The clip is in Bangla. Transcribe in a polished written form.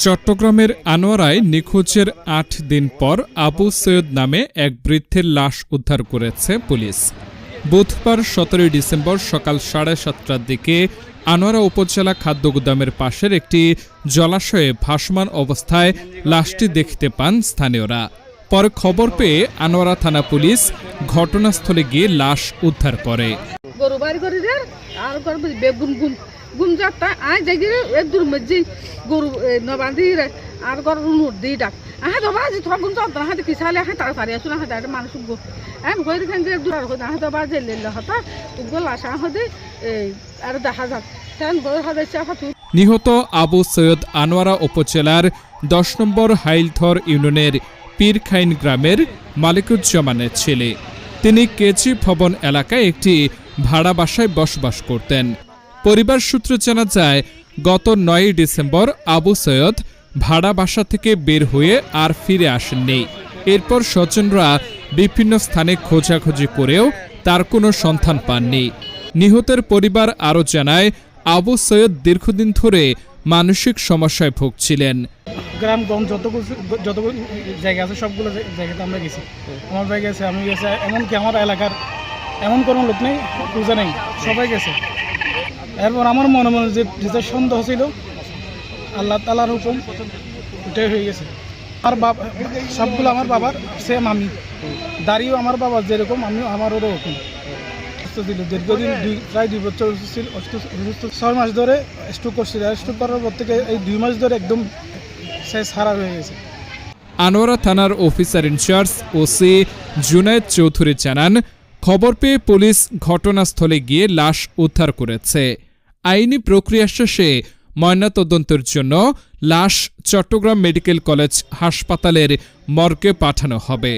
চট্টগ্রামের আনোয়ারায় নিখোঁজের ৮ দিন পর আবু সৈয়দ নামে এক বৃদ্ধের লাশ উদ্ধার করেছে পুলিশ। বুধবার ১৭ ডিসেম্বর সকাল ৭:৩০টার দিকে আনোয়ারা উপজেলা খাদ্য গুদামের পাশের একটি জলাশয়ে ভাসমান অবস্থায় লাশটি দেখতে পান স্থানীয়রা। পরে খবর পেয়ে আনোয়ারা থানা পুলিশ ঘটনাস্থলে গিয়ে লাশ উদ্ধার করে। গুম যাত্রা আয় দেখি দূর মধ্যে গরু নবান্ধি আর গরু নুট দিয়ে ডাক আহা তো বাজি থ গুম যাত্রা হাতে কি সালে হা তাড়াতাড়ি আসুন হা তাড়াতাড়ি মানুষ গো আমি ঘরে খান দিয়ে দূর হতে আহা তো বাজে লেলে হতা উগল আশা হতে আর দেখা যাক তেন ঘরে হতে চাফা। নিহত আবু সৈয়দ আনোয়ারা উপজেলার ১০ নম্বর হাইলথর ইউনিয়নের পীরখাইন গ্রামের মালিকুজ্জামানের ছেলে। তিনি কেজি ভবন এলাকায় একটি ভাড়া বাসায় বসবাস করতেন। পরিবার সূত্রে জানা যায়, গত ৯ ডিসেম্বর আবু সৈয়দ ভাড়া বাসা থেকে বের হয়ে আর ফিরে আসেননি। এরপর স্বজনরা বিভিন্ন স্থানে খোঁজাখুঁজি করেও তার কোনো সন্ধান পাননি। নিহতের পরিবার আরও জানায়, আবু সৈয়দ দীর্ঘদিন ধরে মানসিক সমস্যায় ভুগছিলেন। গ্রামগঞ্জ যত জায়গা আছে সবগুলো জায়গাতে আমরা গেছি। আমার ভাই গেছে, আমি গেছে, এমনকি আমার এলাকার এমন কোনো লোক নেই পূজা নেই, সবাই গেছে। এরপর আমার মনে মনে যে সন্দেহ ছিল, আল্লাহ তাআলার হুকুম ওটাই হয়ে গেছে। আর সবগুলো আমার বাবার সেম, আমি দাঁড়িয়েও আমার বাবার যেরকম আমিও আমারও ওরকম অসুস্থ ছিল। দীর্ঘদিন প্রায় 2 বছর ছিল অসুস্থ। 6 মাস ধরে স্ট্রোক করছিল। স্ট্রোক করার পর থেকে এই 2 মাস ধরে একদম শেষ হারা হয়ে গেছে। আনোয়ারা থানার officer in charge OC Junayed Chowdhury জানান, খবর পেয়ে পুলিশ ঘটনাস্থলে গিয়ে লাশ উদ্ধার করেছে। আইনি প্রক্রিয়া শেষে ময়নাতদন্তের জন্য লাশ চট্টগ্রাম মেডিকেল কলেজ হাসপাতালের মর্গে পাঠানো হবে।